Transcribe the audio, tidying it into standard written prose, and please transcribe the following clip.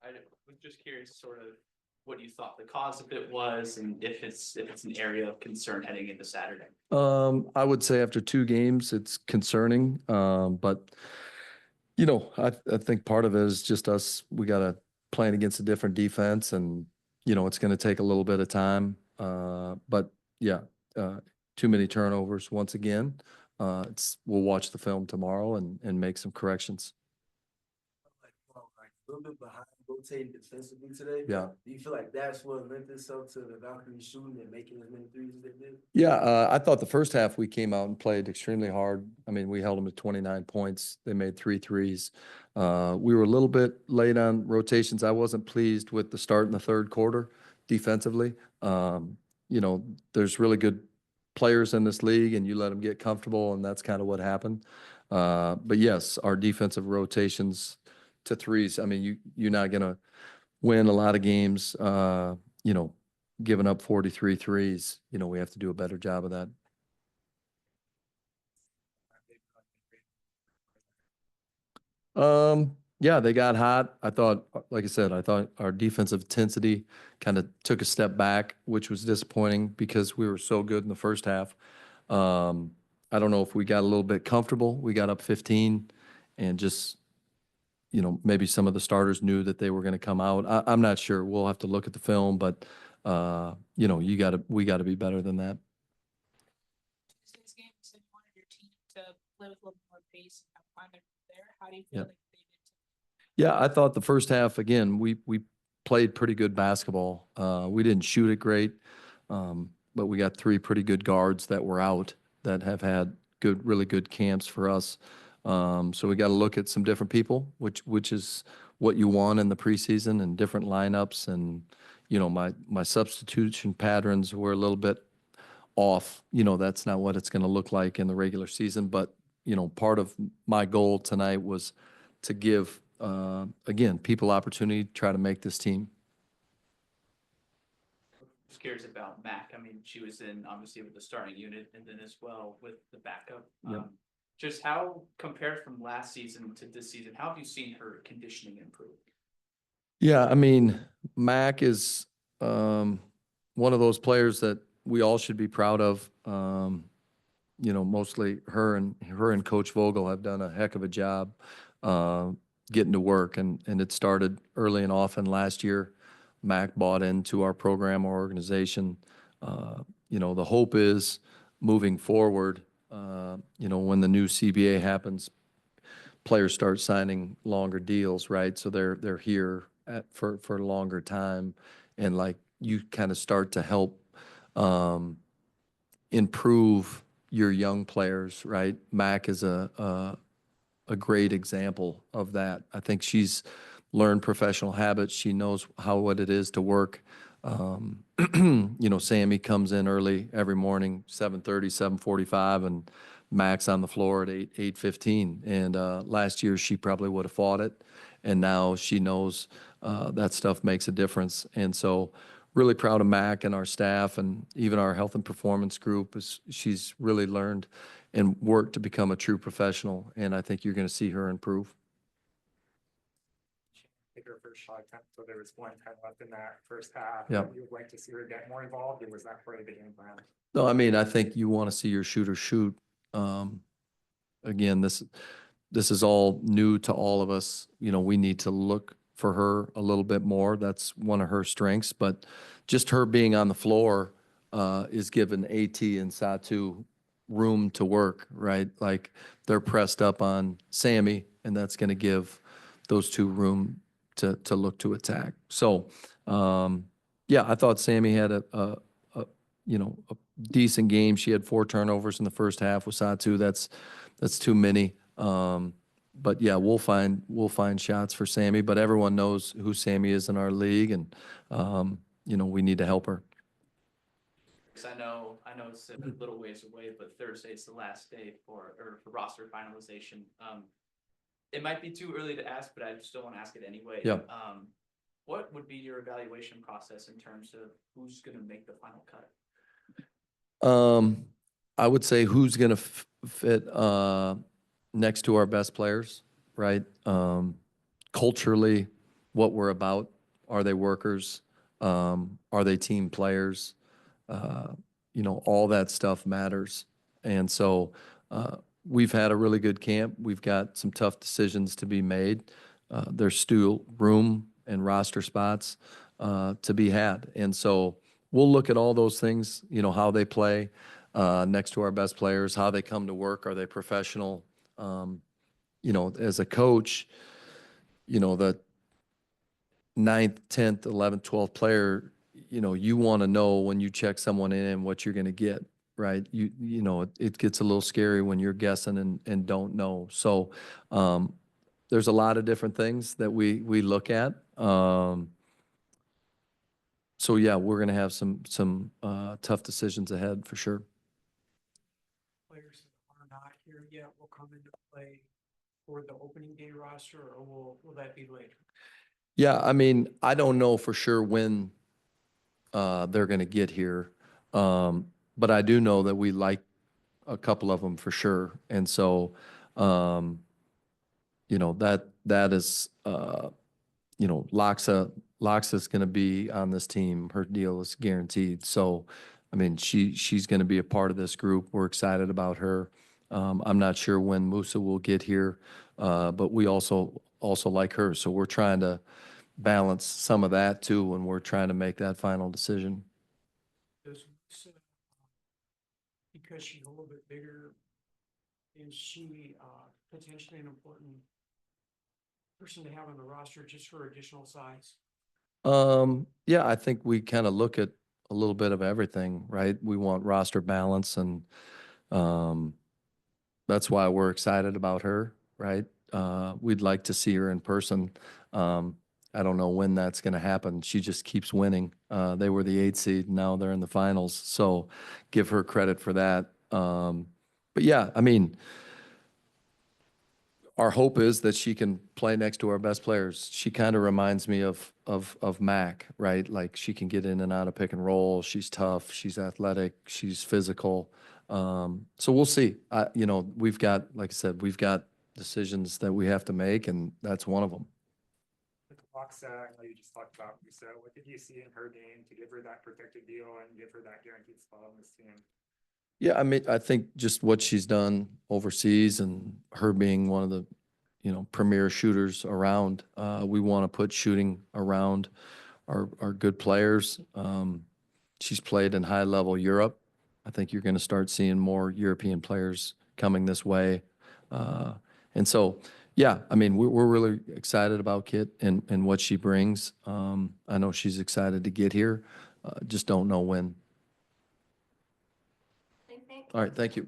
I was just curious, sort of, what you thought the cause of it was, and if it's an area of concern heading into Saturday. I would say after 2 games, it's concerning. But I think part of it is just us. We got to playing against a different defense, and it's going to take a little bit of time. But yeah, uh, too many turnovers once again. We'll watch the film tomorrow and make some corrections. Like a little bit behind rotating defensively today. Yeah. Do you feel like that's what lent itself to the Valkyries shooting and making as many threes as they did? Yeah, I thought the first half we came out and played extremely hard. I mean, we held them to 29 points. They made 3 threes. We were a little bit late on rotations. I wasn't pleased with the start in the third quarter defensively. There's really good players in this league, and you let them get comfortable, and that's kind of what happened. But yes, our defensive rotations to threes. I mean, you're not gonna win a lot of games. Giving up 43 threes, we have to do a better job of that. Yeah, they got hot. I thought, like I said, I thought our defensive intensity kind of took a step back, which was disappointing because we were so good in the first half. I don't know if we got a little bit comfortable. We got up 15 and just, maybe some of the starters knew that they were going to come out. I'm not sure. We'll have to look at the film, but we got to be better than that. This game, you said you wanted your team to play with a little more pace and have fun there. How do you feel like they did? Yeah, I thought the first half, again, we played pretty good basketball. We didn't shoot it great, but we got 3 pretty good guards that were out that have had really good camps for us. So we got to look at some different people, which is what you want in the preseason, and different lineups. And my substitution patterns were a little bit off. That's not what it's going to look like in the regular season. But part of my goal tonight was to give again people opportunity to try to make this team. Just curious about Mac. I mean, she was in obviously with the starting unit, and then as well with the backup. Yep. Just how, compared from last season to this season, how have you seen her conditioning improve? Yeah, I mean, Mac is one of those players that we all should be proud of. Mostly her and Coach Vogel have done a heck of a job getting to work, and it started early and often last year. Mac bought into our program, our organization. The hope is moving forward. When the new CBA happens, players start signing longer deals, right? So they're here for a longer time, and like you kind of start to help improve your young players, right? Mac is a great example of that. I think she's learned professional habits. She knows what it is to work. Sammy comes in early every morning, 7:30, 7:45, and Mac's on the floor at 8:15. And last year she probably would have fought it, and now she knows that stuff makes a difference. And so really proud of Mac and our staff, and even our health and performance group. She's really learned and worked to become a true professional, and I think you're going to see her improve. Take her first shot attempt, so there was one time left in that first half. Yeah. You would like to see her get more involved, or was that part of the game plan? No, I mean, I think you want to see your shooter shoot. Again, this is all new to all of us. We need to look for her a little bit more. That's one of her strengths, but just her being on the floor is giving AT and Satu room to work, right? Like they're pressed up on Sammy, and that's going to give those two room to look to attack. So, yeah, I thought Sammy had a decent game. She had 4 turnovers in the first half with Satu. That's too many. But yeah, we'll find shots for Sammy. But everyone knows who Sammy is in our league, and we need to help her. Because I know it's a little ways away, but Thursday's the last day for roster finalization. It might be too early to ask, but I still want to ask it anyway. Yeah. What would be your evaluation process in terms of who's going to make the final cut? I would say who's going to fit next to our best players, right? Culturally, what we're about. Are they workers? Are they team players? All that stuff matters. And so we've had a really good camp. We've got some tough decisions to be made. There's still room and roster spots to be had. And so we'll look at all those things, how they play next to our best players, how they come to work. Are they professional? As a coach, the 9th, 10th, 11th, 12th player, you want to know when you check someone in what you're going to get, right? It gets a little scary when you're guessing and don't know. So there's a lot of different things that we look at. So yeah, we're going to have some tough decisions ahead for sure. Players that are not here yet will come into play for the opening day roster, or will that be later? Yeah, I mean, I don't know for sure when they're going to get here, but I do know that we like a couple of them for sure, and so that is Loxa's going to be on this team. Her deal is guaranteed. So, I mean, she's going to be a part of this group. We're excited about her. I'm not sure when Musa will get here, but we also like her. So we're trying to balance some of that too when we're trying to make that final decision. Does Musa, because she's a little bit bigger, is she potentially an important person to have on the roster just for additional size? Yeah, I think we kind of look at a little bit of everything, right? We want roster balance, and that's why we're excited about her, right? We'd like to see her in person. I don't know when that's going to happen. She just keeps winning. They were the 8th seed, now they're in the finals. So give her credit for that. But yeah, I mean, our hope is that she can play next to our best players. She kind of reminds me of Mac, right? Like she can get in and out of pick and roll. She's tough. She's athletic. She's physical. So we'll see. We've got, like I said, we've got decisions that we have to make, and that's one of them. With Loxa, I know you just talked about Musa. What did you see in her game to give her that protected deal and give her that guaranteed spot on this team? Yeah, I mean, I think just what she's done overseas and her being one of the, premier shooters around. We want to put shooting around our good players. She's played in high-level Europe. I think you're going to start seeing more European players coming this way. And so, yeah, I mean, we're really excited about Kit and what she brings. I know she's excited to get here. Just don't know when. All right, thank you.